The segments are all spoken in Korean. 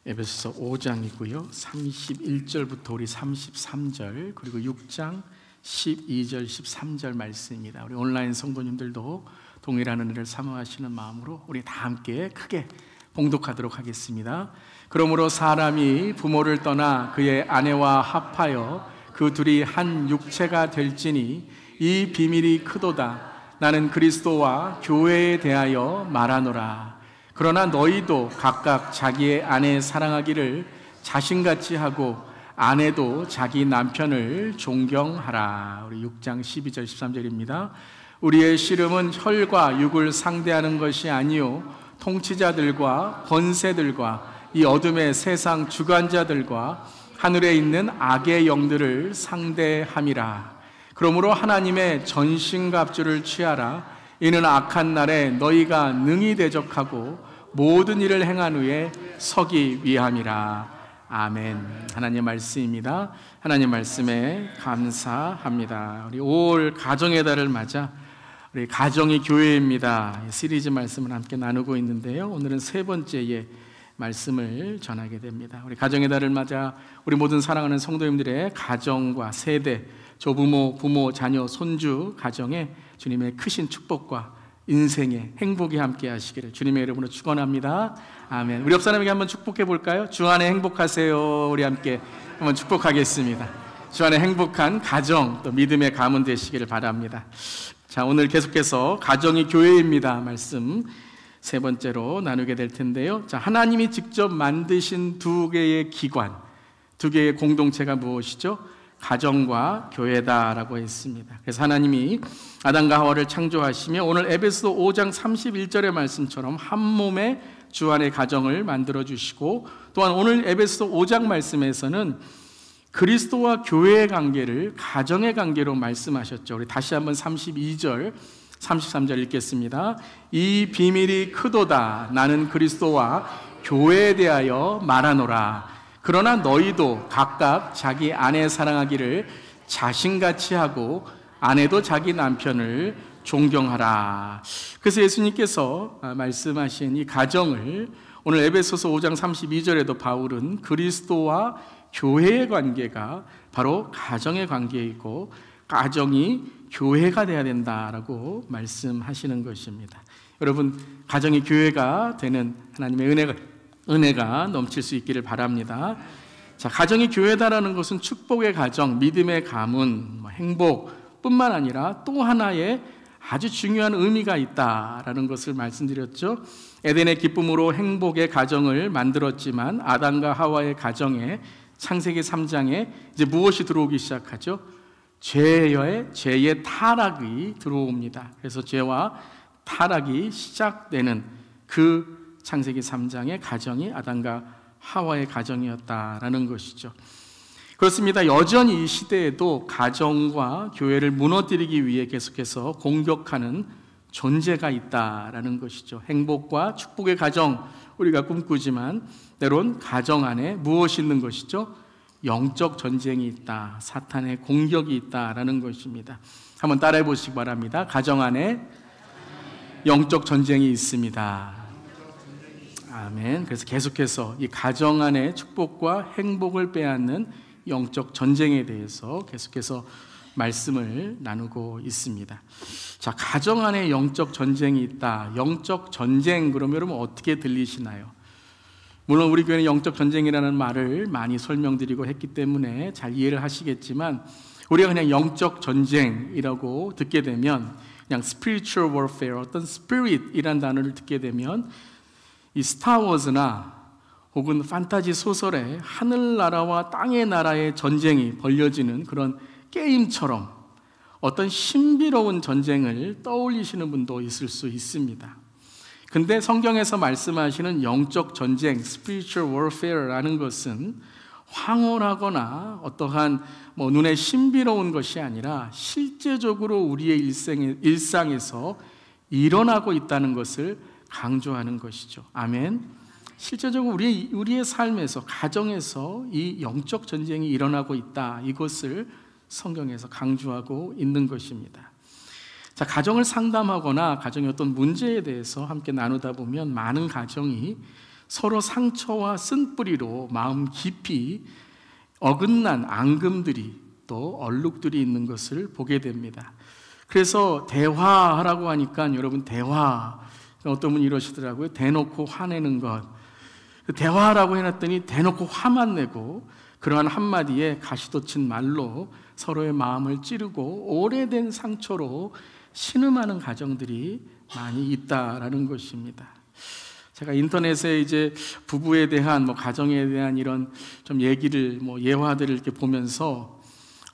에베소서 5장이고요 31절부터 우리 33절 그리고 6장 12절 13절 말씀입니다. 우리 온라인 성도님들도 동일한 은혜를 사모하시는 마음으로 우리 다 함께 크게 봉독하도록 하겠습니다. 그러므로 사람이 부모를 떠나 그의 아내와 합하여 그 둘이 한 육체가 될지니 이 비밀이 크도다. 나는 그리스도와 교회에 대하여 말하노라. 그러나 너희도 각각 자기의 아내 사랑하기를 자신같이 하고 아내도 자기 남편을 존경하라. 우리 6장 12절 13절입니다. 우리의 씨름은 혈과 육을 상대하는 것이 아니요 통치자들과 권세들과 이 어둠의 세상 주관자들과 하늘에 있는 악의 영들을 상대함이라. 그러므로 하나님의 전신갑주를 취하라. 이는 악한 날에 너희가 능히 대적하고 모든 일을 행한 후에 서기 위함이라. 아멘. 하나님 말씀입니다. 하나님 말씀에 감사합니다. 우리 5월 가정의 달을 맞아 우리 가정이 교회입니다 시리즈 말씀을 함께 나누고 있는데요, 오늘은 세 번째의 말씀을 전하게 됩니다. 우리 가정의 달을 맞아 우리 모든 사랑하는 성도님들의 가정과 세대, 조부모, 부모, 자녀, 손주 가정에 주님의 크신 축복과 인생의 행복이 함께 하시기를 주님의 이름으로 축원합니다. 아멘. 우리 옆 사람에게 한번 축복해 볼까요? 주 안에 행복하세요. 우리 함께 한번 축복하겠습니다. 주 안에 행복한 가정, 또 믿음의 가문 되시기를 바랍니다. 자, 오늘 계속해서 가정이 교회입니다 말씀 세 번째로 나누게 될 텐데요. 자, 하나님이 직접 만드신 두 개의 기관, 두 개의 공동체가 무엇이죠? 가정과 교회다라고 했습니다. 그래서 하나님이 아담과 하와를 창조하시며 오늘 에베소 5장 31절의 말씀처럼 한 몸의 주 안의 가정을 만들어 주시고, 또한 오늘 에베소 5장 말씀에서는 그리스도와 교회의 관계를 가정의 관계로 말씀하셨죠. 우리 다시 한번 32절 33절 읽겠습니다. 이 비밀이 크도다. 나는 그리스도와 교회에 대하여 말하노라. 그러나 너희도 각각 자기 아내 사랑하기를 자신같이 하고 아내도 자기 남편을 존경하라. 그래서 예수님께서 말씀하신 이 가정을 오늘 에베소서 5장 32절에도 바울은 그리스도와 교회의 관계가 바로 가정의 관계이고 가정이 교회가 돼야 된다라고 말씀하시는 것입니다. 여러분, 가정이 교회가 되는 하나님의 은혜가 넘칠 수 있기를 바랍니다. 자, 가정이 교회다라는 것은 축복의 가정, 믿음의 가문, 행복뿐만 아니라 또 하나의 아주 중요한 의미가 있다라는 것을 말씀드렸죠. 에덴의 기쁨으로 행복의 가정을 만들었지만 아담과 하와의 가정에 창세기 3장에 이제 무엇이 들어오기 시작하죠? 죄의 타락이 들어옵니다. 그래서 죄와 타락이 시작되는 그 창세기 3장의 가정이 아담과 하와의 가정이었다라는 것이죠. 그렇습니다. 여전히 이 시대에도 가정과 교회를 무너뜨리기 위해 계속해서 공격하는 존재가 있다라는 것이죠. 행복과 축복의 가정 우리가 꿈꾸지만 때론 가정 안에 무엇이 있는 것이죠? 영적 전쟁이 있다, 사탄의 공격이 있다라는 것입니다. 한번 따라해 보시기 바랍니다. 가정 안에 영적 전쟁이 있습니다. 아멘. 그래서 계속해서 이 가정 안에 축복과 행복을 빼앗는 영적 전쟁에 대해서 계속해서 말씀을 나누고 있습니다. 자, 가정 안에 영적 전쟁이 있다. 영적 전쟁 그러면 여러분 어떻게 들리시나요? 물론 우리 교회는 영적 전쟁이라는 말을 많이 설명드리고 했기 때문에 잘 이해를 하시겠지만, 우리가 그냥 영적 전쟁이라고 듣게 되면 그냥 spiritual warfare, 어떤 spirit이라는 단어를 듣게 되면 이 스타워즈나 혹은 판타지 소설에 하늘나라와 땅의 나라의 전쟁이 벌려지는 그런 게임처럼 어떤 신비로운 전쟁을 떠올리시는 분도 있을 수 있습니다. 근데 성경에서 말씀하시는 영적 전쟁, spiritual warfare라는 것은 황홀하거나 어떠한 눈에 신비로운 것이 아니라 실제적으로 우리의 일상에서 일어나고 있다는 것을 강조하는 것이죠. 아멘. 실제적으로 우리의 삶에서, 가정에서 이 영적 전쟁이 일어나고 있다. 이것을 성경에서 강조하고 있는 것입니다. 자, 가정을 상담하거나 가정의 어떤 문제에 대해서 함께 나누다 보면 많은 가정이 서로 상처와 쓴뿌리로 마음 깊이 어긋난 앙금들이 또 얼룩들이 있는 것을 보게 됩니다. 그래서 대화하라고 하니까 여러분, 대화, 어떤 분이 이러시더라고요. 대놓고 화내는 것. 대화하라고 해놨더니 대놓고 화만 내고 그러한 한마디에 가시돋친 말로 서로의 마음을 찌르고 오래된 상처로 신음하는 가정들이 많이 있다라는 것입니다. 제가 인터넷에 이제 부부에 대한 가정에 대한 이런 좀 얘기를 예화들을 이렇게 보면서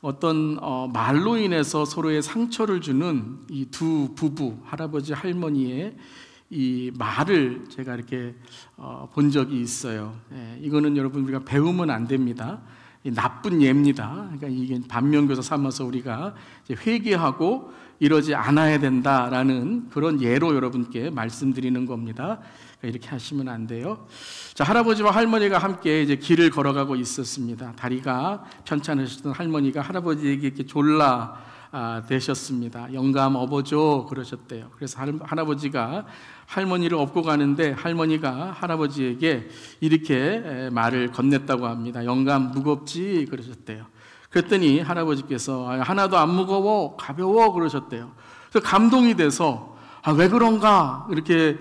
어떤 말로 인해서 서로의 상처를 주는 이 두 부부, 할아버지 할머니의 이 말을 제가 이렇게 본 적이 있어요. 이거는 여러분 우리가 배우면 안 됩니다. 나쁜 예입니다. 그러니까 이게 반면교사 삼아서 우리가 이제 회개하고 이러지 않아야 된다라는 그런 예로 여러분께 말씀드리는 겁니다. 이렇게 하시면 안 돼요. 자, 할아버지와 할머니가 함께 이제 길을 걸어가고 있었습니다. 다리가 편찮으셨던 할머니가 할아버지에게 이렇게 졸라 되셨습니다. 영감 업어줘 그러셨대요. 그래서 할아버지가 할머니를 업고 가는데 할머니가 할아버지에게 이렇게 말을 건넸다고 합니다. 영감 무겁지 그러셨대요. 그랬더니 할아버지께서 하나도 안 무거워 가벼워 그러셨대요. 그래서 감동이 돼서 왜 그런가 이렇게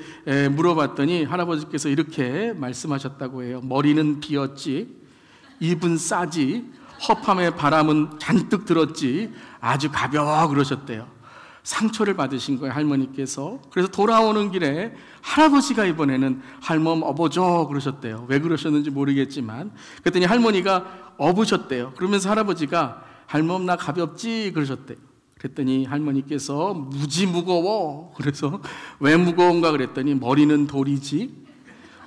물어봤더니 할아버지께서 이렇게 말씀하셨다고 해요. 머리는 비었지, 입은 싸지, 허팜의 바람은 잔뜩 들었지, 아주 가벼워 그러셨대요. 상처를 받으신 거예요, 할머니께서. 그래서 돌아오는 길에 할아버지가 이번에는 할멈 업어줘 그러셨대요. 왜 그러셨는지 모르겠지만 그랬더니 할머니가 업으셨대요. 그러면서 할아버지가 할멈 나 가볍지 그러셨대요. 그랬더니 할머니께서 무지 무거워. 그래서 왜 무거운가 그랬더니 머리는 돌이지,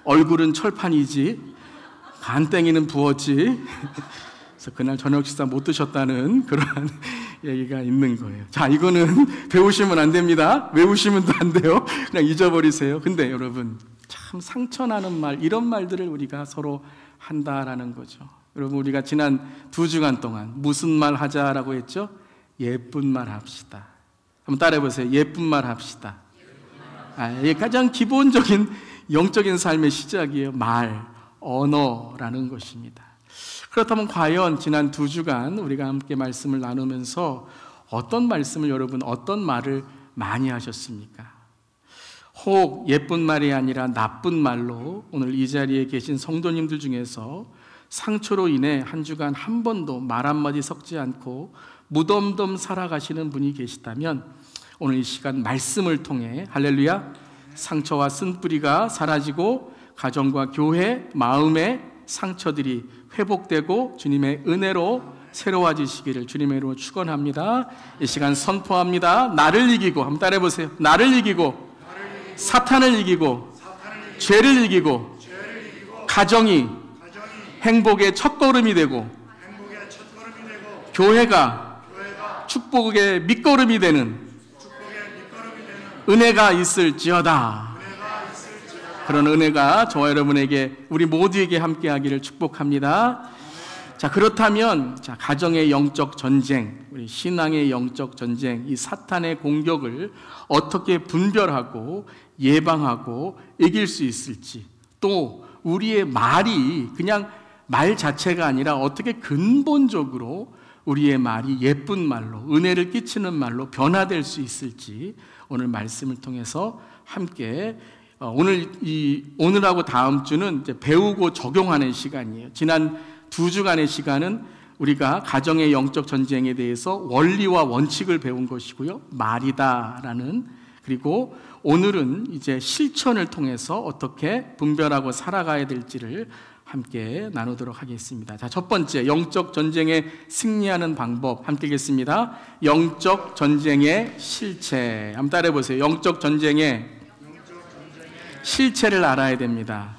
얼굴은 철판이지, 간땡이는 부었지. 그래서 그날 저녁 식사 못 드셨다는 그러한 얘기가 있는 거예요. 자, 이거는 배우시면 안 됩니다. 외우시면 안 돼요. 그냥 잊어버리세요. 근데 여러분, 참 상처나는 말, 이런 말들을 우리가 서로 한다라는 거죠. 여러분, 우리가 지난 2주간 동안 무슨 말 하자라고 했죠? 예쁜 말 합시다. 한번 따라해보세요. 예쁜 말 합시다. 이게 가장 기본적인 영적인 삶의 시작이에요. 말, 언어라는 것입니다. 그렇다면 과연 지난 2주간 우리가 함께 말씀을 나누면서 어떤 말씀을 여러분, 어떤 말을 많이 하셨습니까? 혹 예쁜 말이 아니라 나쁜 말로 오늘 이 자리에 계신 성도님들 중에서 상처로 인해 한 주간 한 번도 말 한마디 섞지 않고 무덤덤 살아가시는 분이 계시다면 오늘 이 시간 말씀을 통해 할렐루야, 상처와 쓴뿌리가 사라지고 가정과 교회, 마음의 상처들이 회복되고 주님의 은혜로 새로워지시기를 주님의 이름으로 축원합니다. 이 시간 선포합니다. 나를 이기고, 한번 따라해보세요. 나를 이기고, 사탄을 이기고, 죄를 이기고, 가정이 행복의 첫걸음이 되고, 교회가 축복의 밑거름이 되는 은혜가 있을지어다. 그런 은혜가 저와 여러분에게, 우리 모두에게 함께하기를 축복합니다. 자, 그렇다면 가정의 영적 전쟁, 우리 신앙의 영적 전쟁, 이 사탄의 공격을 어떻게 분별하고 예방하고 이길 수 있을지, 또 우리의 말이 그냥 말 자체가 아니라 어떻게 근본적으로 우리의 말이 예쁜 말로, 은혜를 끼치는 말로 변화될 수 있을지 오늘 말씀을 통해서 함께, 오늘하고 다음 주는 이제 배우고 적용하는 시간이에요. 지난 2주간의 시간은 우리가 가정의 영적 전쟁에 대해서 원리와 원칙을 배운 것이고요. 말이다라는, 그리고 오늘은 이제 실천을 통해서 어떻게 분별하고 살아가야 될지를 함께 나누도록 하겠습니다. 자, 첫 번째, 영적 전쟁에 승리하는 방법 함께 하겠습니다. 영적 전쟁의 실체. 한번 따라해 보세요. 영적 전쟁의 실체를 알아야 됩니다.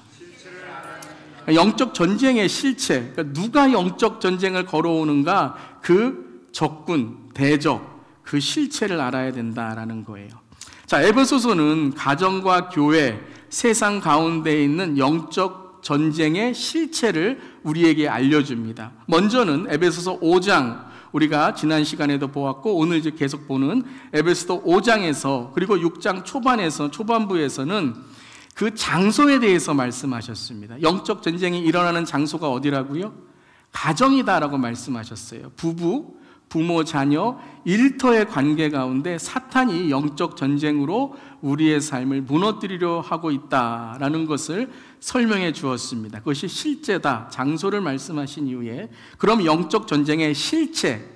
영적 전쟁의 실체, 그러니까 누가 영적 전쟁을 걸어오는가, 그 적군, 대적, 그 실체를 알아야 된다라는 거예요. 자, 에베소서는 가정과 교회, 세상 가운데 있는 영적 전쟁의 실체를 우리에게 알려줍니다. 먼저는 에베소서 5장, 우리가 지난 시간에도 보았고 오늘 이제 계속 보는 에베소서 5장에서, 그리고 6장 초반부에서는 그 장소에 대해서 말씀하셨습니다. 영적 전쟁이 일어나는 장소가 어디라고요? 가정이다라고 말씀하셨어요. 부부, 부모, 자녀, 일터의 관계 가운데 사탄이 영적 전쟁으로 우리의 삶을 무너뜨리려 하고 있다라는 것을 설명해 주었습니다. 그것이 실제다. 장소를 말씀하신 이후에 그럼 영적 전쟁의 실체,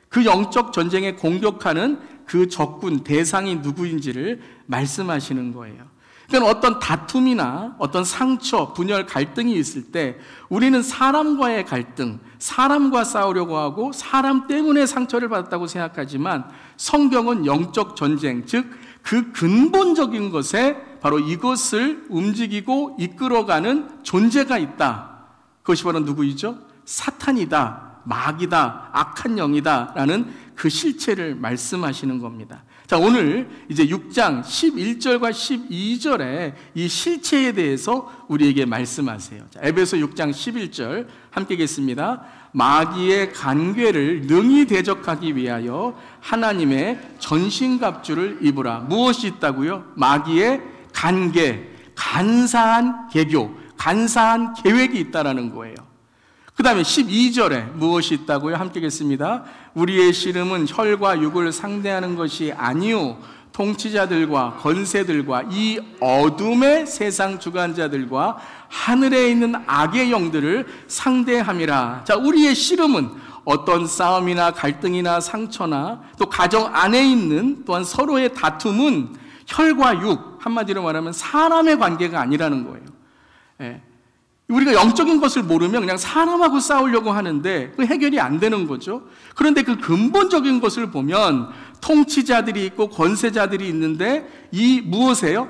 그 영적 전쟁에 공격하는 그 적군, 대상이 누구인지를 말씀하시는 거예요. 그러니까 어떤 다툼이나 어떤 상처, 분열, 갈등이 있을 때 우리는 사람과의 갈등, 사람과 싸우려고 하고 사람 때문에 상처를 받았다고 생각하지만 성경은 영적 전쟁, 즉 그 근본적인 것에 바로 이것을 움직이고 이끌어가는 존재가 있다. 그것이 바로 누구이죠? 사탄이다, 마귀다, 악한 영이다 라는 그 실체를 말씀하시는 겁니다. 자, 오늘 이제 6장 11절과 12절에 이 실체에 대해서 우리에게 말씀하세요. 자, 에베소 6장 11절 함께 읽겠습니다. 마귀의 간궤를 능히 대적하기 위하여 하나님의 전신갑주를 입으라. 무엇이 있다고요? 마귀의 간궤, 간사한 계교, 간사한 계획이 있다라는 거예요. 그 다음에 12절에 무엇이 있다고요? 함께 읽겠습니다. 우리의 씨름은 혈과 육을 상대하는 것이 아니요 통치자들과 권세들과 이 어둠의 세상 주관자들과 하늘에 있는 악의 영들을 상대함이라. 자, 우리의 씨름은 어떤 싸움이나 갈등이나 상처나 또 가정 안에 있는 또한 서로의 다툼은 혈과 육, 한마디로 말하면 사람의 관계가 아니라는 거예요. 예. 우리가 영적인 것을 모르면 그냥 사람하고 싸우려고 하는데 그 해결이 안 되는 거죠. 그런데 그 근본적인 것을 보면 통치자들이 있고 권세자들이 있는데 이 무엇이에요?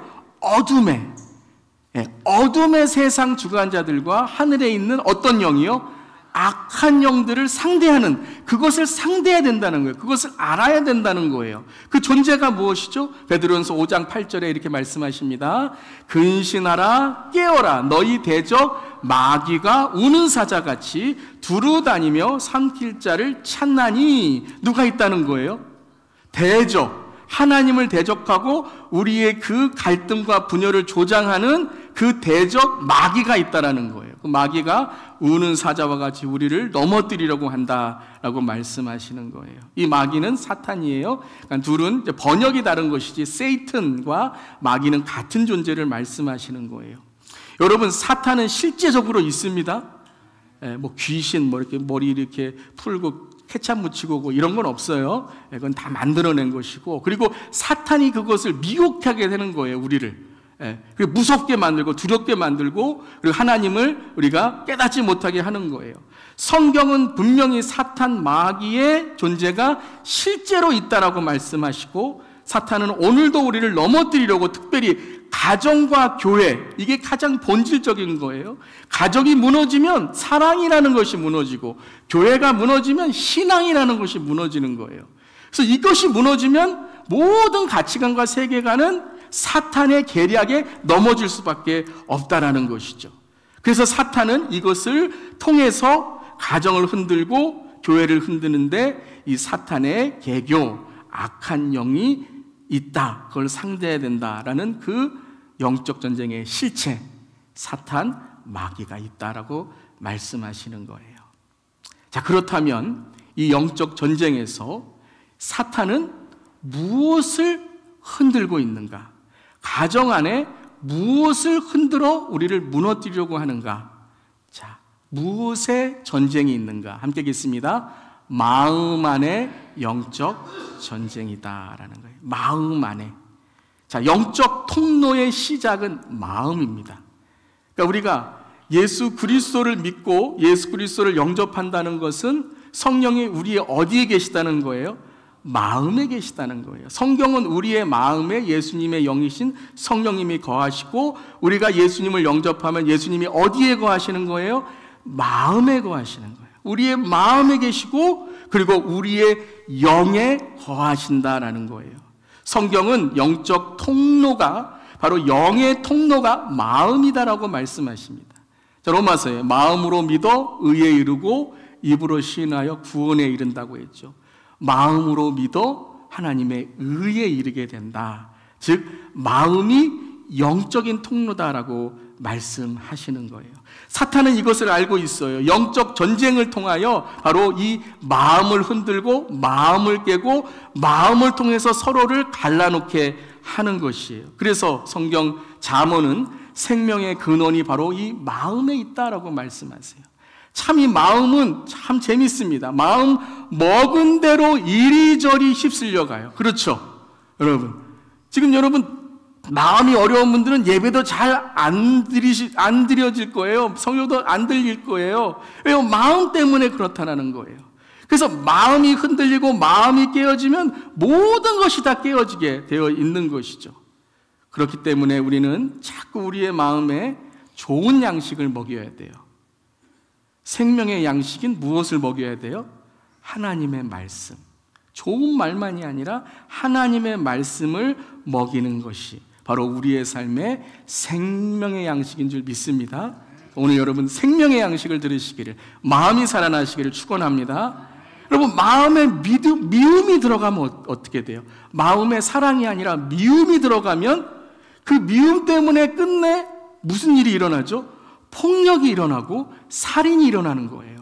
어둠의 세상 주관자들과 하늘에 있는 어떤 영이요? 악한 영들을 상대하는, 그것을 상대해야 된다는 거예요. 그것을 알아야 된다는 거예요. 그 존재가 무엇이죠? 베드로전서 5장 8절에 이렇게 말씀하십니다. 근신하라, 깨어라, 너희 대적 마귀가 우는 사자같이 두루 다니며 삼킬 자를 찾나니. 누가 있다는 거예요? 대적, 하나님을 대적하고 우리의 그 갈등과 분열을 조장하는 그 대적 마귀가 있다라는 거예요. 그 마귀가 우는 사자와 같이 우리를 넘어뜨리려고 한다라고 말씀하시는 거예요. 이 마귀는 사탄이에요. 그러니까 둘은 번역이 다른 것이지 세이튼과 마귀는 같은 존재를 말씀하시는 거예요. 여러분, 사탄은 실제적으로 있습니다. 뭐 귀신, 뭐 이렇게 머리 이렇게 풀고 케찹 묻히고 이런 건 없어요. 그건 다 만들어낸 것이고, 그리고 사탄이 그것을 미혹하게 되는 거예요, 우리를. 그리고 무섭게 만들고 두렵게 만들고, 그리고 하나님을 우리가 깨닫지 못하게 하는 거예요. 성경은 분명히 사탄 마귀의 존재가 실제로 있다라고 말씀하시고, 사탄은 오늘도 우리를 넘어뜨리려고 특별히 가정과 교회, 이게 가장 본질적인 거예요. 가정이 무너지면 사랑이라는 것이 무너지고, 교회가 무너지면 신앙이라는 것이 무너지는 거예요. 그래서 이것이 무너지면 모든 가치관과 세계관은 사탄의 계략에 넘어질 수밖에 없다라는 것이죠. 그래서 사탄은 이것을 통해서 가정을 흔들고 교회를 흔드는데, 이 사탄의 계교, 악한 영이 있다, 그걸 상대해야 된다라는 그 영적 전쟁의 실체, 사탄, 마귀가 있다라고 말씀하시는 거예요. 자, 그렇다면 이 영적 전쟁에서 사탄은 무엇을 흔들고 있는가? 가정 안에 무엇을 흔들어 우리를 무너뜨리려고 하는가? 자, 무엇의 전쟁이 있는가? 함께 읽겠습니다. 마음 안에 영적 전쟁이다라는 거예요. 마음 안에. 자, 영적 통로의 시작은 마음입니다. 그러니까 우리가 예수 그리스도를 믿고 예수 그리스도를 영접한다는 것은 성령이 우리의 어디에 계시다는 거예요? 마음에 계시다는 거예요. 성경은 우리의 마음에 예수님의 영이신 성령님이 거하시고, 우리가 예수님을 영접하면 예수님이 어디에 거하시는 거예요? 마음에 거하시는 거예요. 우리의 마음에 계시고, 그리고 우리의 영에 거하신다라는 거예요. 성경은 영적 통로가, 바로 영의 통로가 마음이다라고 말씀하십니다. 자, 로마서에 마음으로 믿어 의에 이르고 입으로 시인하여 구원에 이른다고 했죠. 마음으로 믿어 하나님의 의에 이르게 된다. 즉 마음이 영적인 통로다라고 말씀하시는 거예요. 사탄은 이것을 알고 있어요. 영적 전쟁을 통하여 바로 이 마음을 흔들고 마음을 깨고 마음을 통해서 서로를 갈라놓게 하는 것이에요. 그래서 성경 잠언은 생명의 근원이 바로 이 마음에 있다라고 말씀하세요. 참 이 마음은 참 재밌습니다. 마음 먹은 대로 이리저리 휩쓸려 가요. 그렇죠? 여러분, 지금 여러분 마음이 어려운 분들은 예배도 잘 안 드려질 거예요. 성경도 안 들릴 거예요. 왜요? 마음 때문에 그렇다는 거예요. 그래서 마음이 흔들리고 마음이 깨어지면 모든 것이 다 깨어지게 되어 있는 것이죠. 그렇기 때문에 우리는 자꾸 우리의 마음에 좋은 양식을 먹여야 돼요. 생명의 양식인 무엇을 먹여야 돼요? 하나님의 말씀. 좋은 말만이 아니라 하나님의 말씀을 먹이는 것이 바로 우리의 삶의 생명의 양식인 줄 믿습니다. 오늘 여러분 생명의 양식을 들으시기를, 마음이 살아나시기를 축원합니다. 여러분, 마음에 미움이 들어가면 어떻게 돼요? 마음에 사랑이 아니라 미움이 들어가면 그 미움 때문에 끝내 무슨 일이 일어나죠? 폭력이 일어나고 살인이 일어나는 거예요.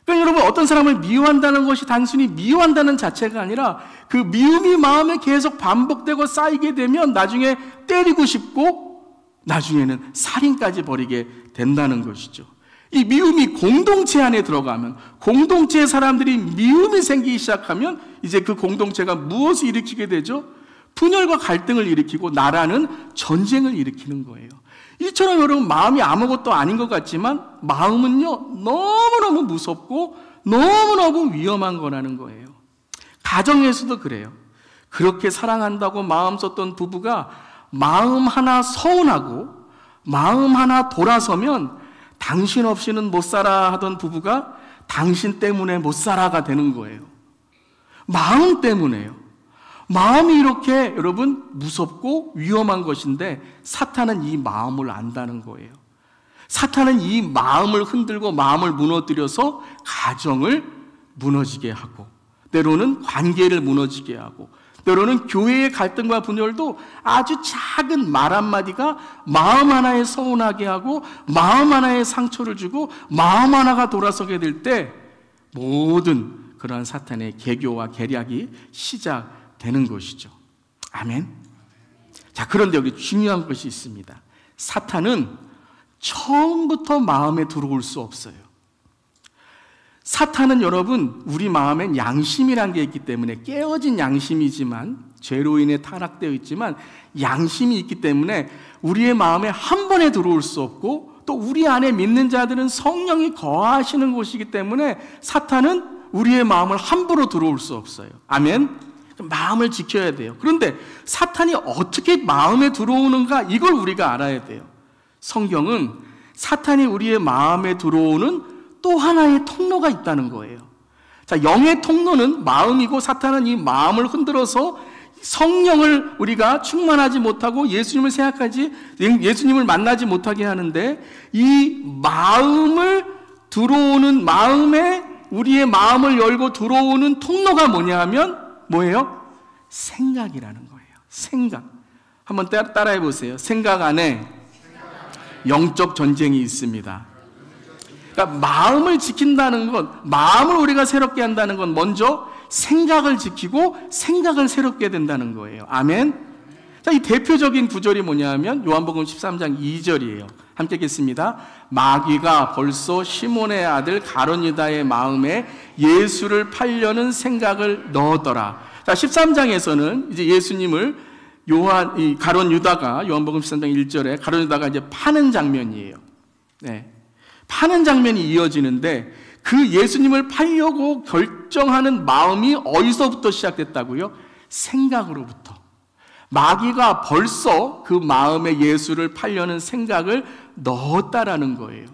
그러니까 여러분, 어떤 사람을 미워한다는 것이 단순히 미워한다는 자체가 아니라 그 미움이 마음에 계속 반복되고 쌓이게 되면 나중에 때리고 싶고 나중에는 살인까지 벌이게 된다는 것이죠. 이 미움이 공동체 안에 들어가면, 공동체의 사람들이 미움이 생기기 시작하면 이제 그 공동체가 무엇을 일으키게 되죠? 분열과 갈등을 일으키고 나라는 전쟁을 일으키는 거예요. 이처럼 여러분, 마음이 아무것도 아닌 것 같지만 마음은요 너무너무 무섭고 너무너무 위험한 거라는 거예요. 가정에서도 그래요. 그렇게 사랑한다고 마음 썼던 부부가 마음 하나 서운하고 마음 하나 돌아서면 당신 없이는 못 살아 하던 부부가 당신 때문에 못 살아가 되는 거예요. 마음 때문에요. 마음이 이렇게 여러분 무섭고 위험한 것인데 사탄은 이 마음을 안다는 거예요. 사탄은 이 마음을 흔들고 마음을 무너뜨려서 가정을 무너지게 하고, 때로는 관계를 무너지게 하고, 때로는 교회의 갈등과 분열도 아주 작은 말 한마디가 마음 하나에 서운하게 하고 마음 하나에 상처를 주고 마음 하나가 돌아서게 될 때 모든 그러한 사탄의 계교와 계략이 시작되는 것이죠. 아멘. 자, 그런데 여기 중요한 것이 있습니다. 사탄은 처음부터 마음에 들어올 수 없어요. 사탄은 여러분, 우리 마음엔 양심이란 게 있기 때문에, 깨어진 양심이지만, 죄로 인해 타락되어 있지만 양심이 있기 때문에 우리의 마음에 한 번에 들어올 수 없고, 또 우리 안에 믿는 자들은 성령이 거하시는 곳이기 때문에 사탄은 우리의 마음을 함부로 들어올 수 없어요. 아멘. 마음을 지켜야 돼요. 그런데 사탄이 어떻게 마음에 들어오는가, 이걸 우리가 알아야 돼요. 성경은 사탄이 우리의 마음에 들어오는 또 하나의 통로가 있다는 거예요. 자, 영의 통로는 마음이고, 사탄은 이 마음을 흔들어서 성령을 우리가 충만하지 못하고 예수님을 생각하지, 예수님을 만나지 못하게 하는데, 이 마음을 들어오는, 마음에 우리의 마음을 열고 들어오는 통로가 뭐냐 하면 뭐예요? 생각이라는 거예요. 생각. 한번 따라해 보세요. 생각 안에 영적 전쟁이 있습니다. 그러니까 마음을 지킨다는 건, 마음을 우리가 새롭게 한다는 건 먼저 생각을 지키고 생각을 새롭게 된다는 거예요. 아멘. 자, 이 대표적인 구절이 뭐냐 하면 요한복음 13장 2절이에요. 함께 읽겠습니다. 마귀가 벌써 시몬의 아들 가룟 유다의 마음에 예수를 팔려는 생각을 넣었더라. 자, 13장에서는 이제 예수님을 가룟 유다가, 요한복음 13장 1절에 가룟 유다가 이제 파는 장면이에요. 네. 파는 장면이 이어지는데, 그 예수님을 팔려고 결정하는 마음이 어디서부터 시작됐다고요? 생각으로부터. 마귀가 벌써 그 마음에 예수를 팔려는 생각을 넣었다라는 거예요.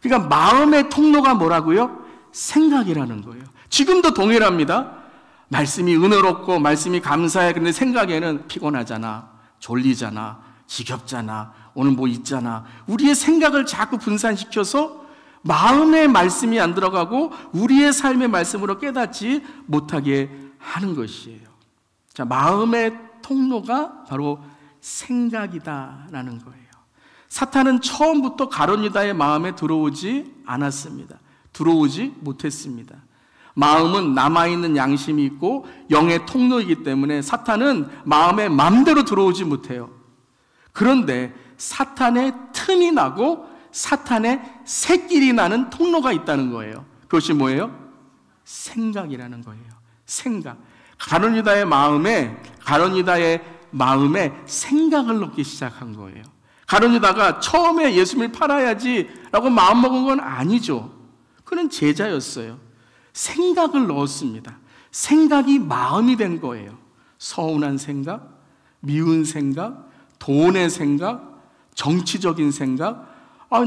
그러니까 마음의 통로가 뭐라고요? 생각이라는 거예요. 지금도 동일합니다. 말씀이 은혜롭고 말씀이 감사해. 그런데 생각에는 피곤하잖아, 졸리잖아, 지겹잖아, 오늘 뭐 있잖아. 우리의 생각을 자꾸 분산시켜서 마음의 말씀이 안 들어가고 우리의 삶의 말씀으로 깨닫지 못하게 하는 것이에요. 자, 마음의 통로가 바로 생각이다라는 거예요. 사탄은 처음부터 가룟 유다의 마음에 들어오지 않았습니다. 들어오지 못했습니다. 마음은 남아있는 양심이 있고 영의 통로이기 때문에 사탄은 마음에 마음대로 들어오지 못해요. 그런데 사탄의 틈이 나고 사탄의 새끼리 나는 통로가 있다는 거예요. 그것이 뭐예요? 생각이라는 거예요. 생각. 가룟 유다의 마음에 생각을 넣기 시작한 거예요. 가룟 유다가 처음에 예수님을 팔아야지라고 마음먹은 건 아니죠. 그는 제자였어요. 생각을 넣었습니다. 생각이 마음이 된 거예요. 서운한 생각, 미운 생각, 돈의 생각, 정치적인 생각.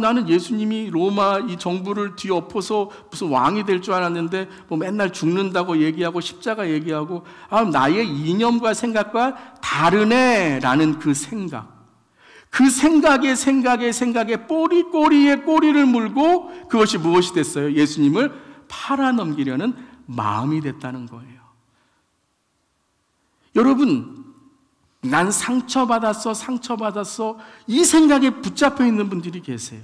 나는 예수님이 로마 이 정부를 뒤엎어서 무슨 왕이 될 줄 알았는데 뭐 맨날 죽는다고 얘기하고 십자가 얘기하고 나의 이념과 생각과 다르네라는 그 생각. 그 생각에 꼬리에 꼬리를 물고 그것이 무엇이 됐어요? 예수님을 팔아넘기려는 마음이 됐다는 거예요. 여러분, 난 상처받았어 이 생각에 붙잡혀 있는 분들이 계세요.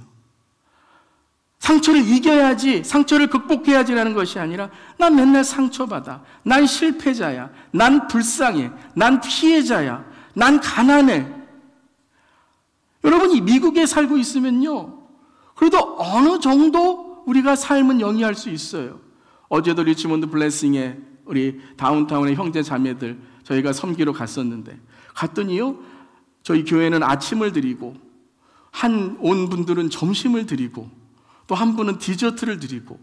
상처를 이겨야지, 상처를 극복해야지라는 것이 아니라 난 맨날 상처받아, 난 실패자야, 난 불쌍해, 난 피해자야, 난 가난해. 여러분이 미국에 살고 있으면요, 그래도 어느 정도 우리가 삶은 영위할 수 있어요. 어제도 리치몬드 블레싱에 우리 다운타운의 형제 자매들 저희가 섬기러 갔더니요, 저희 교회는 아침을 드리고 온 분들은 점심을 드리고 또 한 분은 디저트를 드리고,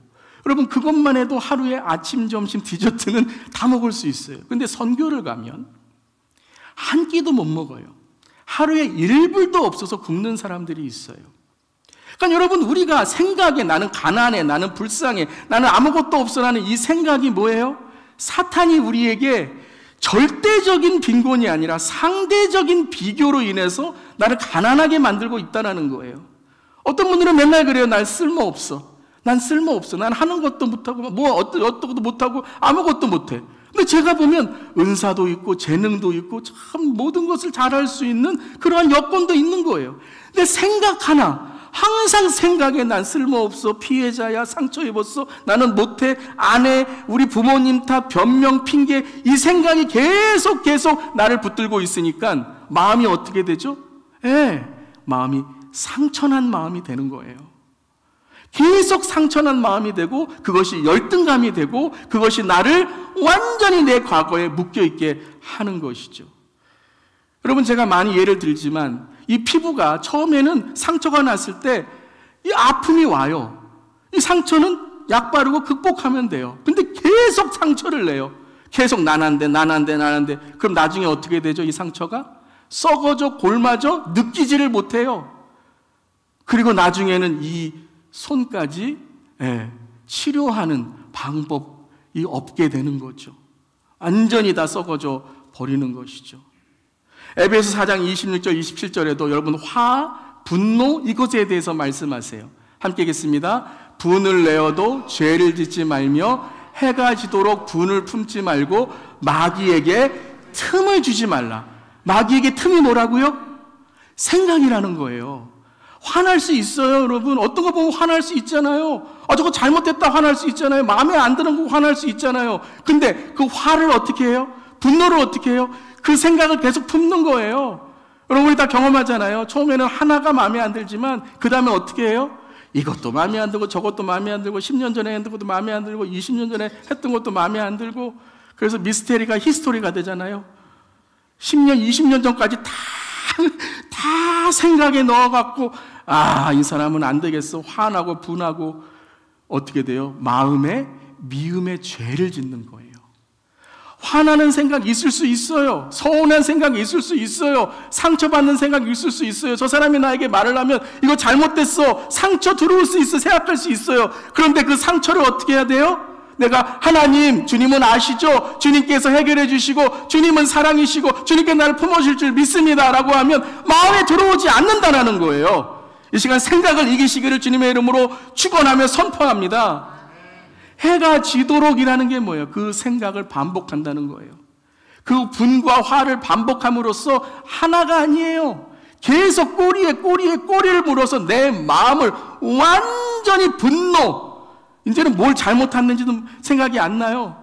여러분 그것만 해도 하루에 아침, 점심, 디저트는 다 먹을 수 있어요. 근데 선교를 가면 한 끼도 못 먹어요. 하루에 1불도 없어서 굶는 사람들이 있어요. 그러니까 여러분, 우리가 생각에 나는 가난해, 나는 불쌍해, 나는 아무것도 없어 라는 이 생각이 뭐예요? 사탄이 우리에게 절대적인 빈곤이 아니라 상대적인 비교로 인해서 나를 가난하게 만들고 있다는 거예요. 어떤 분들은 맨날 그래요. 난 쓸모없어. 난 하는 것도 못하고 어떠고도 못하고 아무것도 못해. 근데 제가 보면 은사도 있고 재능도 있고 참 모든 것을 잘할 수 있는 그러한 여건도 있는 거예요. 근데 생각 하나, 항상 생각에 난 쓸모없어, 피해자야, 상처 입었어, 나는 못해, 안 해, 우리 부모님 탓, 변명, 핑계, 이 생각이 계속 나를 붙들고 있으니까 마음이 어떻게 되죠? 마음이 상처난 마음이 되는 거예요. 계속 상처난 마음이 되고 그것이 열등감이 되고 그것이 나를 완전히 내 과거에 묶여있게 하는 것이죠. 여러분, 제가 많이 예를 들지만 이 피부가 처음에는 상처가 났을 때 이 아픔이 와요. 이 상처는 약 바르고 극복하면 돼요. 근데 계속 상처를 내요. 계속 난 안 돼. 그럼 나중에 어떻게 되죠? 이 상처가 썩어져, 골마져, 느끼지를 못해요. 그리고 나중에는 이 손까지 치료하는 방법이 없게 되는 거죠. 완전히 다 썩어져 버리는 것이죠. 에베소 4장 26절 27절에도 여러분 분노 이것에 대해서 말씀하세요. 함께 읽겠습니다. 분을 내어도 죄를 짓지 말며 해가 지도록 분을 품지 말고 마귀에게 틈을 주지 말라. 마귀에게 틈이 뭐라고요? 생각이라는 거예요. 화날 수 있어요, 여러분. 어떤 거 보면 화날 수 있잖아요. 저거 잘못됐다 화날 수 있잖아요. 마음에 안 드는 거 화날 수 있잖아요. 근데 그 화를 어떻게 해요? 분노를 어떻게 해요? 그 생각을 계속 품는 거예요. 여러분, 우리 다 경험하잖아요. 처음에는 하나가 마음에 안 들지만 그 다음에 어떻게 해요? 이것도 마음에 안 들고 저것도 마음에 안 들고 10년 전에 했던 것도 마음에 안 들고 20년 전에 했던 것도 마음에 안 들고, 그래서 미스테리가 히스토리가 되잖아요. 10년, 20년 전까지 다 생각에 넣어갖고 이 사람은 안 되겠어. 화나고 분하고 어떻게 돼요? 마음에 미움의 죄를 짓는 거예요. 화나는 생각이 있을 수 있어요. 서운한 생각이 있을 수 있어요. 상처받는 생각이 있을 수 있어요. 저 사람이 나에게 말을 하면 이거 잘못됐어, 상처 들어올 수 있어, 생각할 수 있어요. 그런데 그 상처를 어떻게 해야 돼요? 내가 하나님, 주님은 아시죠? 주님께서 해결해 주시고 주님은 사랑이시고 주님께 나를 품어줄 줄 믿습니다 라고 하면 마음에 들어오지 않는다는 거예요. 이 시간 생각을 이기시기를 주님의 이름으로 축원하며 선포합니다. 해가 지도록이라는 게 뭐예요? 그 생각을 반복한다는 거예요. 그 분과 화를 반복함으로써 하나가 아니에요. 계속 꼬리를 물어서 내 마음을 완전히 분노, 이제는 뭘 잘못했는지도 생각이 안 나요.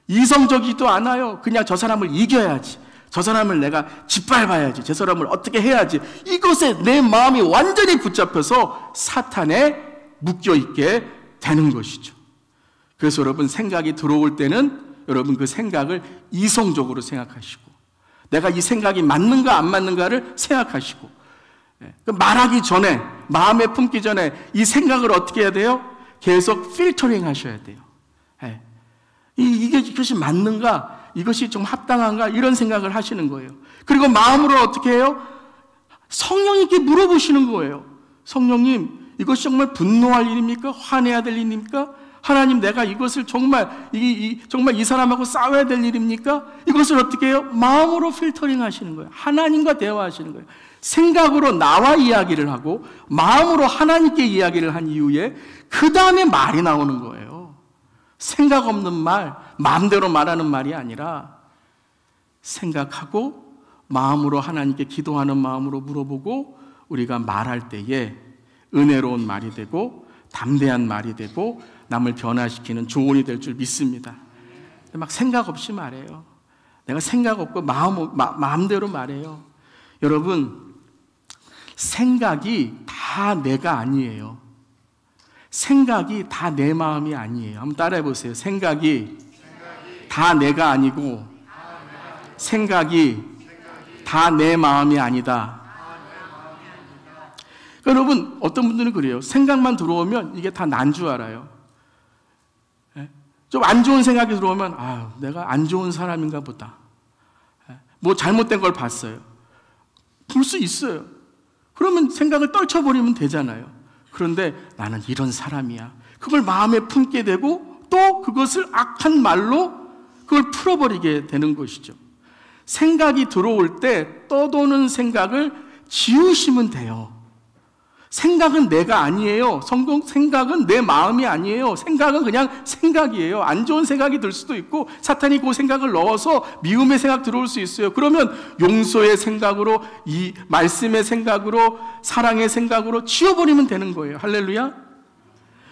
이성적이지도 않아요. 그냥 저 사람을 이겨야지, 저 사람을 내가 짓밟아야지, 저 사람을 어떻게 해야지, 이것에 내 마음이 완전히 붙잡혀서 사탄에 묶여있게 되는 것이죠. 그래서 여러분, 생각이 들어올 때는 여러분 그 생각을 이성적으로 생각하시고, 내가 이 생각이 맞는가 안 맞는가를 생각하시고, 말하기 전에, 마음에 품기 전에 이 생각을 어떻게 해야 돼요? 계속 필터링 하셔야 돼요. 이것이 맞는가? 이것이 좀 합당한가? 이런 생각을 하시는 거예요. 그리고 마음으로 어떻게 해요? 성령님께 물어보시는 거예요. 성령님, 이것이 정말 분노할 일입니까? 화내야 될 일입니까? 하나님, 내가 이것을 정말 이 사람하고 싸워야 될 일입니까? 이것을 어떻게 해요? 마음으로 필터링 하시는 거예요. 하나님과 대화하시는 거예요. 생각으로 나와 이야기를 하고 마음으로 하나님께 이야기를 한 이후에 그 다음에 말이 나오는 거예요. 생각 없는 말, 마음대로 말하는 말이 아니라 생각하고 마음으로 하나님께 기도하는 마음으로 물어보고 우리가 말할 때에 은혜로운 말이 되고 담대한 말이 되고 남을 변화시키는 조언이 될 줄 믿습니다. 막 생각 없이 말해요. 내가 생각 없고 마음대로 말해요. 여러분, 생각이 다 내가 아니에요. 생각이 다 내 마음이 아니에요. 한번 따라해 보세요. 생각이 다 내가 아니고 생각이 다 내 마음이 아니다. 여러분, 어떤 분들은 그래요. 생각만 들어오면 이게 다 난 줄 알아요. 좀 안 좋은 생각이 들어오면 내가 안 좋은 사람인가 보다. 뭐 잘못된 걸 봤어요. 볼 수 있어요. 그러면 생각을 떨쳐버리면 되잖아요. 그런데 나는 이런 사람이야. 그걸 마음에 품게 되고 또 그것을 악한 말로 그걸 풀어버리게 되는 것이죠. 생각이 들어올 때 떠도는 생각을 지우시면 돼요. 생각은 내가 아니에요. 생각은 내 마음이 아니에요. 생각은 그냥 생각이에요. 안 좋은 생각이 들 수도 있고 사탄이 그 생각을 넣어서 미움의 생각 들어올 수 있어요. 그러면 용서의 생각으로, 이 말씀의 생각으로, 사랑의 생각으로 지워버리면 되는 거예요. 할렐루야.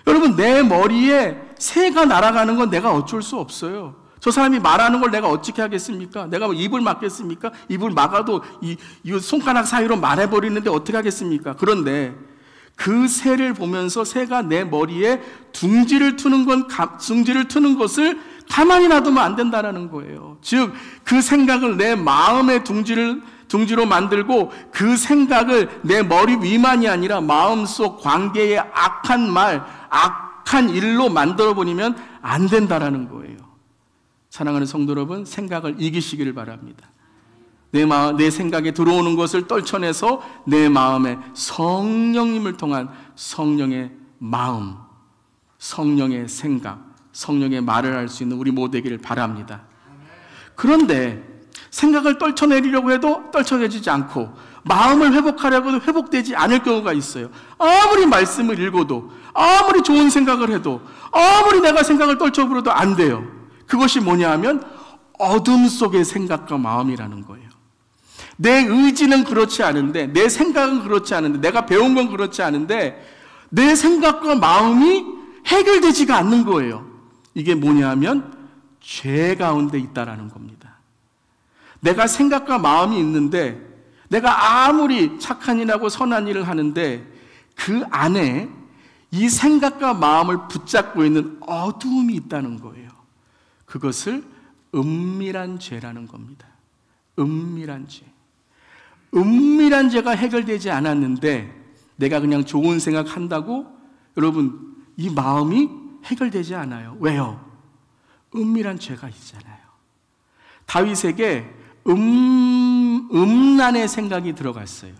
여러분, 내 머리에 새가 날아가는 건 내가 어쩔 수 없어요. 저 사람이 말하는 걸 내가 어떻게 하겠습니까? 내가 뭐 입을 막겠습니까? 입을 막아도 이 손가락 사이로 말해버리는데 어떻게 하겠습니까? 그런데 그 새를 보면서 새가 내 머리에 둥지를 트는 것을 가만히 놔두면 안 된다는 거예요. 즉, 그 생각을 내 마음의 둥지로 만들고 그 생각을 내 머리 위만이 아니라 마음속 관계의 악한 말, 악한 일로 만들어버리면 안 된다는 거예요. 사랑하는 성도 여러분, 생각을 이기시기를 바랍니다. 내 생각에 들어오는 것을 떨쳐내서 내 마음에 성령님을 통한 성령의 마음, 성령의 생각, 성령의 말을 할 수 있는 우리 모두 되기를 바랍니다. 그런데 생각을 떨쳐내리려고 해도 떨쳐내지지 않고 마음을 회복하려고 해도 회복되지 않을 경우가 있어요. 아무리 말씀을 읽어도, 아무리 좋은 생각을 해도, 아무리 내가 생각을 떨쳐버려도 안 돼요. 그것이 뭐냐 하면 어둠 속의 생각과 마음이라는 거예요. 내 의지는 그렇지 않은데, 내 생각은 그렇지 않은데, 내가 배운 건 그렇지 않은데 내 생각과 마음이 해결되지가 않는 거예요. 이게 뭐냐 하면 죄 가운데 있다라는 겁니다. 내가 생각과 마음이 있는데 내가 아무리 착한 일하고 선한 일을 하는데 그 안에 이 생각과 마음을 붙잡고 있는 어두움이 있다는 거예요. 그것을 은밀한 죄라는 겁니다. 은밀한 죄. 은밀한 죄가 해결되지 않았는데 내가 그냥 좋은 생각한다고 여러분, 이 마음이 해결되지 않아요. 왜요? 은밀한 죄가 있잖아요. 다윗에게 음란의 생각이 들어갔어요.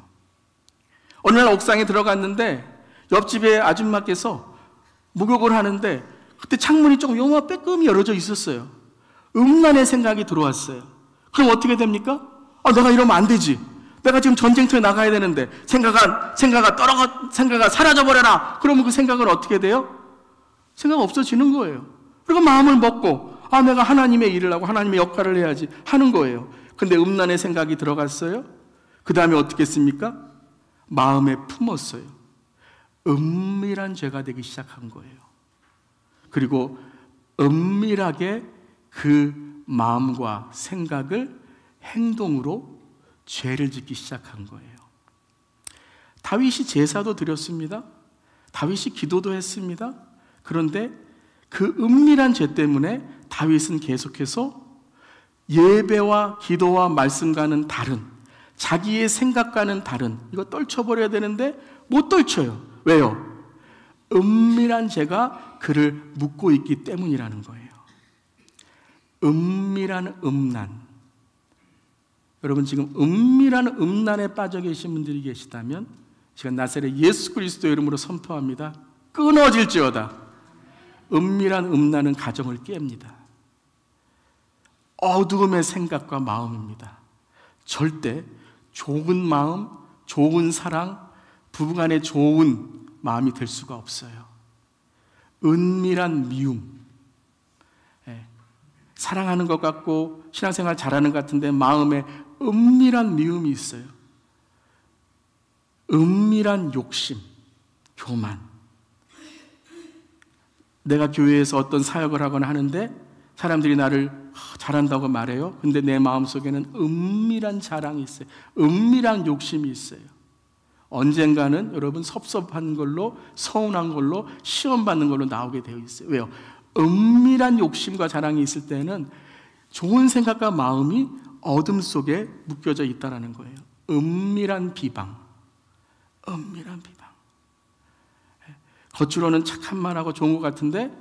어느 날 옥상에 들어갔는데 옆집에 아줌마께서 목욕을 하는데 그때 창문이 조금 요마 빼끔히 열어져 있었어요. 음란의 생각이 들어왔어요. 그럼 어떻게 됩니까? 내가 이러면 안 되지. 내가 지금 전쟁터에 나가야 되는데 생각아 사라져버려라. 그러면 그 생각은 어떻게 돼요? 생각 없어지는 거예요. 그리고 마음을 먹고 내가 하나님의 일을 하고 하나님의 역할을 해야지 하는 거예요. 근데 음란의 생각이 들어갔어요. 그 다음에 어떻게 했습니까? 마음에 품었어요. 은밀한 죄가 되기 시작한 거예요. 그리고 은밀하게 그 마음과 생각을 행동으로 죄를 짓기 시작한 거예요. 다윗이 제사도 드렸습니다. 다윗이 기도도 했습니다. 그런데 그 은밀한 죄 때문에 다윗은 계속해서 예배와 기도와 말씀과는 다른, 자기의 생각과는 다른, 이거 떨쳐버려야 되는데 못 떨쳐요. 왜요? 은밀한 죄가 그를 묶고 있기 때문이라는 거예요. 은밀한 음란. 여러분, 지금 은밀한 음란에 빠져 계신 분들이 계시다면 제가 나사렛 예수 그리스도의 이름으로 선포합니다. 끊어질지어다. 은밀한 음란은 가정을 깹니다. 어두움의 생각과 마음입니다. 절대 좋은 마음, 좋은 사랑, 부부간의 좋은 마음이 될 수가 없어요. 은밀한 미움. 사랑하는 것 같고 신앙생활 잘하는 것 같은데 마음에 은밀한 미움이 있어요. 은밀한 욕심, 교만. 내가 교회에서 어떤 사역을 하거나 하는데 사람들이 나를 잘한다고 말해요. 근데 내 마음속에는 은밀한 자랑이 있어요. 은밀한 욕심이 있어요. 언젠가는 여러분 섭섭한 걸로, 서운한 걸로, 시험 받는 걸로 나오게 되어 있어요. 왜요? 은밀한 욕심과 자랑이 있을 때는 좋은 생각과 마음이 어둠 속에 묶여져 있다는 거예요. 은밀한 비방. 은밀한 비방. 겉으로는 착한 말하고 좋은 것 같은데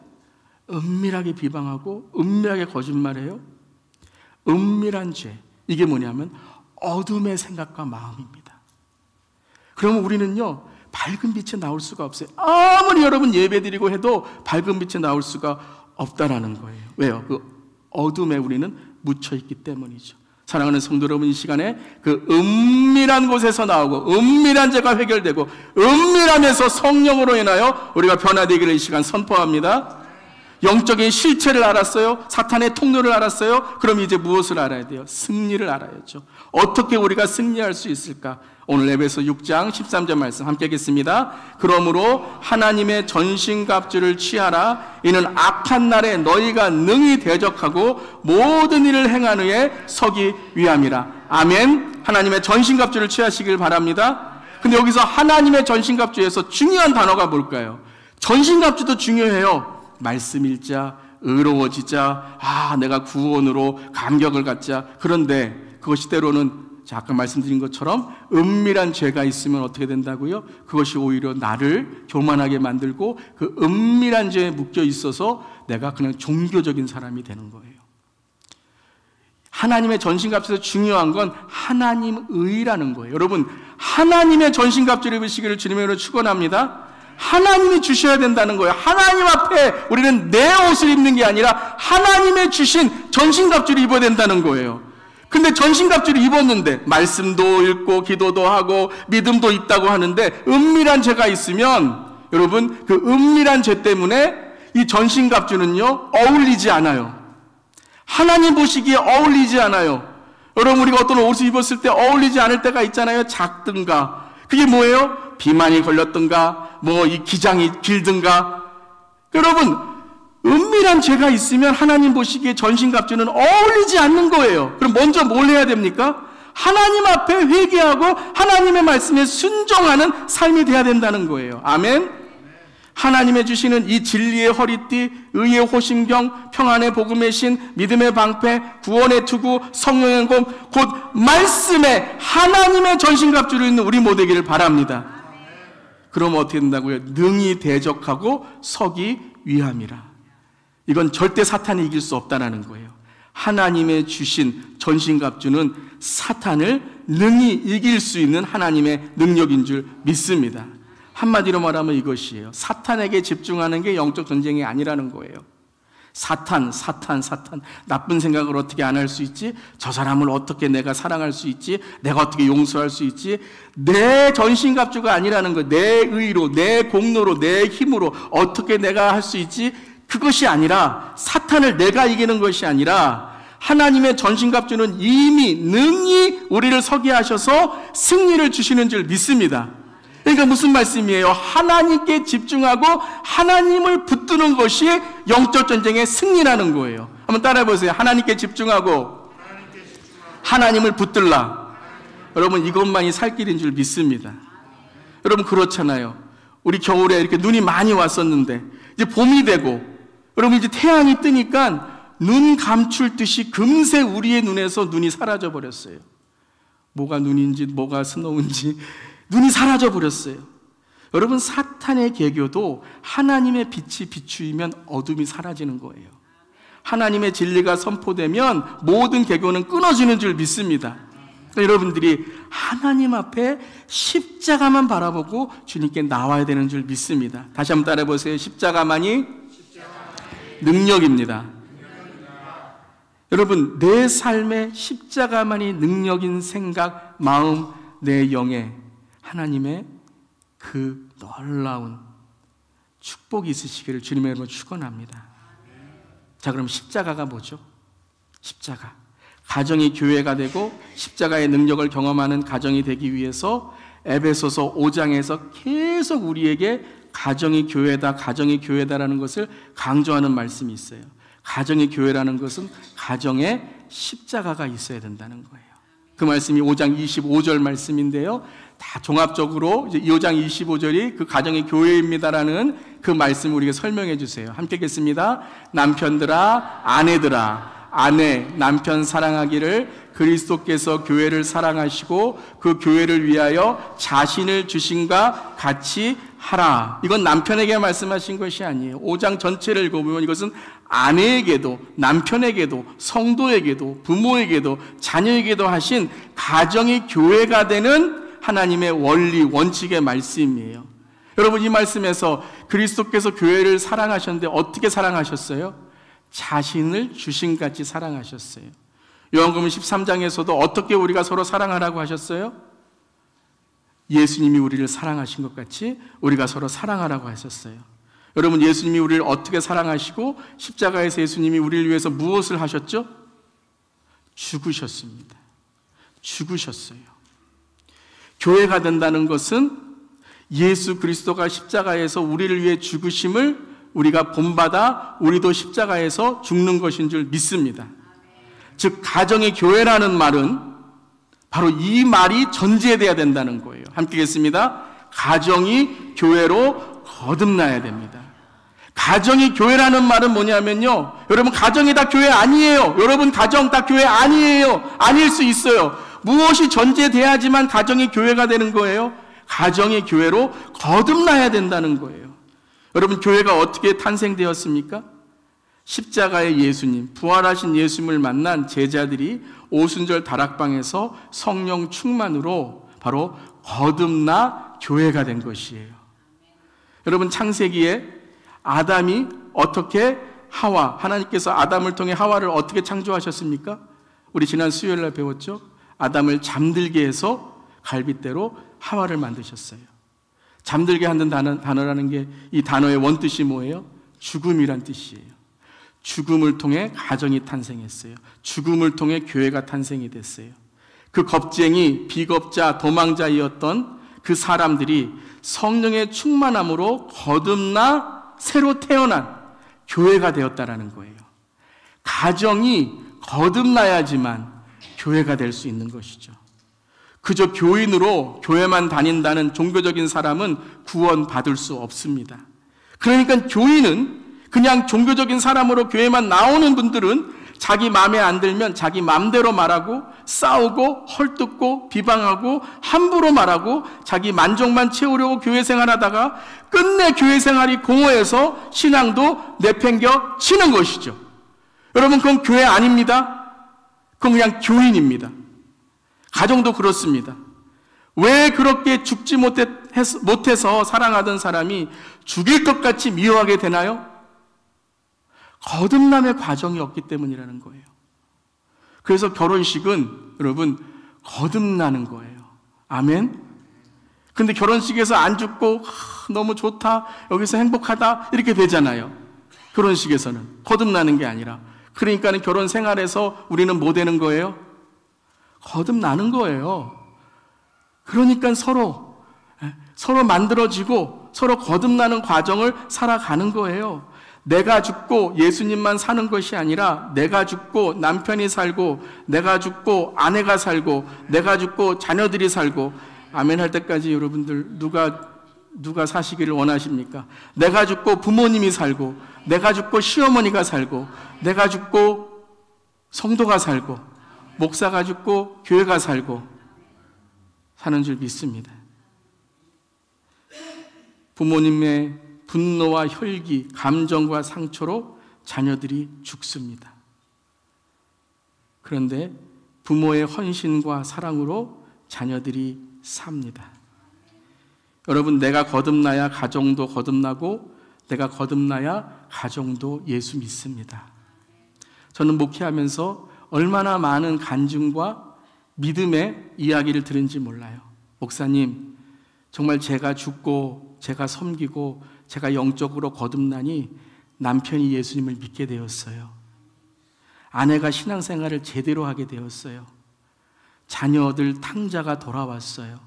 은밀하게 비방하고 은밀하게 거짓말해요. 은밀한 죄. 이게 뭐냐면 어둠의 생각과 마음입니다. 그러면 우리는요, 밝은 빛에 나올 수가 없어요. 아무리 여러분 예배드리고 해도 밝은 빛에 나올 수가 없다라는 거예요. 왜요? 그 어둠에 우리는 묻혀있기 때문이죠. 사랑하는 성도 여러분, 이 시간에 그 은밀한 곳에서 나오고 은밀한 죄가 해결되고 은밀함에서 성령으로 인하여 우리가 변화되기를 이 시간 선포합니다. 영적인 실체를 알았어요. 사탄의 통로를 알았어요. 그럼 이제 무엇을 알아야 돼요? 승리를 알아야죠. 어떻게 우리가 승리할 수 있을까? 오늘 에베소 6장 13절 말씀 함께 하겠습니다. 그러므로 하나님의 전신갑주를 취하라. 이는 악한 날에 너희가 능히 대적하고 모든 일을 행한 후에 서기 위함이라. 아멘. 하나님의 전신갑주를 취하시길 바랍니다. 근데 여기서 하나님의 전신갑주에서 중요한 단어가 뭘까요? 전신갑주도 중요해요. 말씀 읽자, 의로워지자, 내가 구원으로 감격을 갖자. 그런데 그것이 때로는 아까 말씀드린 것처럼 은밀한 죄가 있으면 어떻게 된다고요? 그것이 오히려 나를 교만하게 만들고 그 은밀한 죄에 묶여 있어서 내가 그냥 종교적인 사람이 되는 거예요. 하나님의 전신갑주에서 중요한 건 하나님의라는 거예요. 여러분, 하나님의 전신갑주를 입으시기를 주님으로 축원합니다. 하나님이 주셔야 된다는 거예요. 하나님 앞에 우리는 내 옷을 입는 게 아니라 하나님의 주신 전신갑주를 입어야 된다는 거예요. 근데 전신갑주를 입었는데 말씀도 읽고 기도도 하고 믿음도 있다고 하는데 은밀한 죄가 있으면 여러분, 그 은밀한 죄 때문에 이 전신갑주는요 어울리지 않아요. 하나님 보시기에 어울리지 않아요. 여러분, 우리가 어떤 옷을 입었을 때 어울리지 않을 때가 있잖아요. 작든가, 그게 뭐예요? 비만이 걸렸든가, 이 기장이 길든가. 여러분, 은밀한 죄가 있으면 하나님 보시기에 전신갑주는 어울리지 않는 거예요. 그럼 먼저 뭘 해야 됩니까? 하나님 앞에 회개하고 하나님의 말씀에 순종하는 삶이 돼야 된다는 거예요. 아멘. 하나님의 주시는 이 진리의 허리띠, 의의 호심경, 평안의 복음의 신, 믿음의 방패, 구원의 투구, 성령의 검, 곧 말씀에 하나님의 전신갑주로 있는 우리 모두 되기를 바랍니다. 그러면 어떻게 된다고요? 능히 대적하고 서기 위함이라. 이건 절대 사탄이 이길 수 없다는 거예요. 하나님의 주신 전신갑주는 사탄을 능히 이길 수 있는 하나님의 능력인 줄 믿습니다. 한마디로 말하면 이것이에요. 사탄에게 집중하는 게 영적 전쟁이 아니라는 거예요. 사탄. 나쁜 생각을 어떻게 안 할 수 있지? 저 사람을 어떻게 내가 사랑할 수 있지? 내가 어떻게 용서할 수 있지? 내 전신갑주가 아니라는 거예요. 내 의로, 내 공로로, 내 힘으로 어떻게 내가 할 수 있지? 그것이 아니라 사탄을 내가 이기는 것이 아니라 하나님의 전신갑주는 이미 능히 우리를 서게 하셔서 승리를 주시는 줄 믿습니다. 그러니까 무슨 말씀이에요? 하나님께 집중하고 하나님을 붙드는 것이 영적 전쟁의 승리라는 거예요. 한번 따라해 보세요. 하나님께 집중하고 하나님을 붙들라. 여러분, 이것만이 살 길인 줄 믿습니다. 여러분, 그렇잖아요. 우리 겨울에 이렇게 눈이 많이 왔었는데 이제 봄이 되고 여러분 이제 태양이 뜨니까 눈 감출 듯이 금세 우리의 눈에서 눈이 사라져 버렸어요. 뭐가 눈인지 뭐가 스노우인지 눈이 사라져 버렸어요. 여러분, 사탄의 계교도 하나님의 빛이 비추이면 어둠이 사라지는 거예요. 하나님의 진리가 선포되면 모든 계교는 끊어지는 줄 믿습니다. 여러분들이 하나님 앞에 십자가만 바라보고 주님께 나와야 되는 줄 믿습니다. 다시 한번 따라해 보세요. 십자가만이 능력입니다. 여러분, 내 삶의 십자가만이 능력인 생각, 마음, 내 영에 하나님의 그 놀라운 축복이 있으시기를 주님의 이름으로 축원합니다. 자, 그럼 십자가가 뭐죠? 십자가. 가정이 교회가 되고 십자가의 능력을 경험하는 가정이 되기 위해서 에베소서 5장에서 계속 우리에게 가정이 교회다, 가정이 교회다라는 것을 강조하는 말씀이 있어요. 가정이 교회라는 것은 가정에 십자가가 있어야 된다는 거예요. 그 말씀이 5장 25절 말씀인데요. 다 종합적으로 이제 5장 25절이 그 가정의 교회입니다라는 그 말씀을 우리에게 설명해 주세요. 함께 읽겠습니다. 남편들아, 아내들아, 아내, 남편 사랑하기를 그리스도께서 교회를 사랑하시고 그 교회를 위하여 자신을 주심과 같이 하라. 이건 남편에게 말씀하신 것이 아니에요. 5장 전체를 읽어보면 이것은 아내에게도 남편에게도 성도에게도 부모에게도 자녀에게도 하신 가정이 교회가 되는 하나님의 원리, 원칙의 말씀이에요. 여러분, 이 말씀에서 그리스도께서 교회를 사랑하셨는데 어떻게 사랑하셨어요? 자신을 주신같이 사랑하셨어요. 요한복음 13장에서도 어떻게 우리가 서로 사랑하라고 하셨어요? 예수님이 우리를 사랑하신 것 같이 우리가 서로 사랑하라고 하셨어요. 여러분, 예수님이 우리를 어떻게 사랑하시고 십자가에서 예수님이 우리를 위해서 무엇을 하셨죠? 죽으셨습니다. 죽으셨어요. 교회가 된다는 것은 예수 그리스도가 십자가에서 우리를 위해 죽으심을 우리가 본받아 우리도 십자가에서 죽는 것인 줄 믿습니다. 즉, 가정의 교회라는 말은 바로 이 말이 전제돼야 된다는 거예요. 함께 읽겠습니다. 가정이 교회로 거듭나야 됩니다. 가정이 교회라는 말은 뭐냐면요, 여러분, 가정이 다 교회 아니에요. 여러분, 가정 다 교회 아니에요. 아닐 수 있어요. 무엇이 전제돼야지만 가정이 교회가 되는 거예요? 가정이 교회로 거듭나야 된다는 거예요. 여러분, 교회가 어떻게 탄생되었습니까? 십자가의 예수님, 부활하신 예수님을 만난 제자들이 오순절 다락방에서 성령 충만으로 바로 거듭나 교회가 된 것이에요. 여러분, 창세기에 아담이 어떻게 하나님께서 아담을 통해 하와를 어떻게 창조하셨습니까? 우리 지난 수요일 날 배웠죠? 아담을 잠들게 해서 갈빗대로 하와를 만드셨어요. 잠들게 하는 단어라는 게 이 단어의 원뜻이 뭐예요? 죽음이란 뜻이에요. 죽음을 통해 가정이 탄생했어요. 죽음을 통해 교회가 탄생이 됐어요. 그 겁쟁이, 비겁자, 도망자이었던 그 사람들이 성령의 충만함으로 거듭나 새로 태어난 교회가 되었다라는 거예요. 가정이 거듭나야지만 교회가 될 수 있는 것이죠. 그저 교인으로 교회만 다닌다는 종교적인 사람은 구원받을 수 없습니다. 그러니까 교인은 그냥 종교적인 사람으로 교회만 나오는 분들은 자기 마음에 안 들면 자기 마음대로 말하고 싸우고 헐뜯고 비방하고 함부로 말하고 자기 만족만 채우려고 교회 생활하다가 끝내 교회 생활이 공허해서 신앙도 내팽겨 치는 것이죠. 여러분, 그건 교회 아닙니다. 그건 그냥 교인입니다. 가정도 그렇습니다. 왜 그렇게 죽지 못해서 사랑하던 사람이 죽일 것 같이 미워하게 되나요? 거듭남의 과정이 없기 때문이라는 거예요. 그래서 결혼식은 여러분 거듭나는 거예요. 아멘? 근데 결혼식에서 안 죽고 너무 좋다, 여기서 행복하다 이렇게 되잖아요. 결혼식에서는 거듭나는 게 아니라. 그러니까는 결혼 생활에서 우리는 뭐 되는 거예요? 거듭나는 거예요. 그러니까 서로 만들어지고 서로 거듭나는 과정을 살아가는 거예요. 내가 죽고 예수님만 사는 것이 아니라 내가 죽고 남편이 살고, 내가 죽고 아내가 살고, 내가 죽고 자녀들이 살고. 아멘 할 때까지 여러분들 누가 사시기를 원하십니까? 내가 죽고 부모님이 살고, 내가 죽고 시어머니가 살고, 내가 죽고 성도가 살고, 목사가 죽고 교회가 살고 사는 줄 믿습니다. 부모님의 분노와 혈기, 감정과 상처로 자녀들이 죽습니다. 그런데 부모의 헌신과 사랑으로 자녀들이 삽니다. 여러분, 내가 거듭나야 가정도 거듭나고, 내가 거듭나야 가정도 예수 믿습니다. 저는 목회하면서 얼마나 많은 간증과 믿음의 이야기를 들은지 몰라요. 목사님, 정말 제가 죽고 제가 섬기고 제가 영적으로 거듭나니 남편이 예수님을 믿게 되었어요. 아내가 신앙생활을 제대로 하게 되었어요. 자녀들 탕자가 돌아왔어요.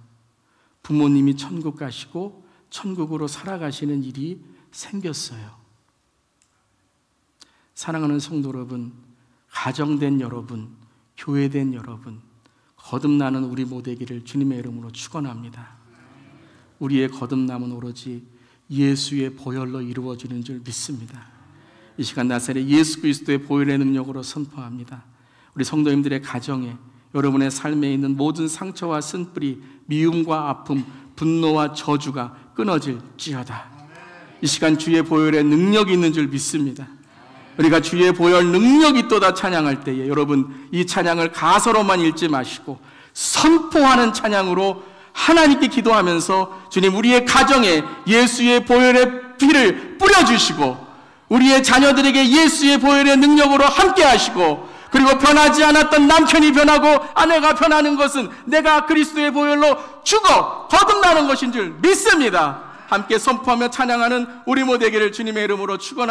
부모님이 천국 가시고 천국으로 살아가시는 일이 생겼어요. 사랑하는 성도 여러분, 가정된 여러분, 교회된 여러분, 거듭나는 우리 모두에게를 주님의 이름으로 축원합니다. 우리의 거듭남은 오로지 예수의 보혈로 이루어지는 줄 믿습니다. 이 시간 나사렛 예수 그리스도의 보혈의 능력으로 선포합니다. 우리 성도님들의 가정에, 여러분의 삶에 있는 모든 상처와 쓴뿌리, 미움과 아픔, 분노와 저주가 끊어질지어다. 이 시간 주의 보혈의 능력이 있는 줄 믿습니다. 우리가 주의 보혈 능력이 있도다 찬양할 때에 여러분, 이 찬양을 가사로만 읽지 마시고 선포하는 찬양으로 하나님께 기도하면서, 주님, 우리의 가정에 예수의 보혈의 피를 뿌려주시고, 우리의 자녀들에게 예수의 보혈의 능력으로 함께 하시고, 그리고 변하지 않았던 남편이 변하고 아내가 변하는 것은 내가 그리스도의 보혈로 죽어 거듭나는 것인 줄 믿습니다. 함께 선포하며 찬양하는 우리 모두에게를 주님의 이름으로 축원합니다.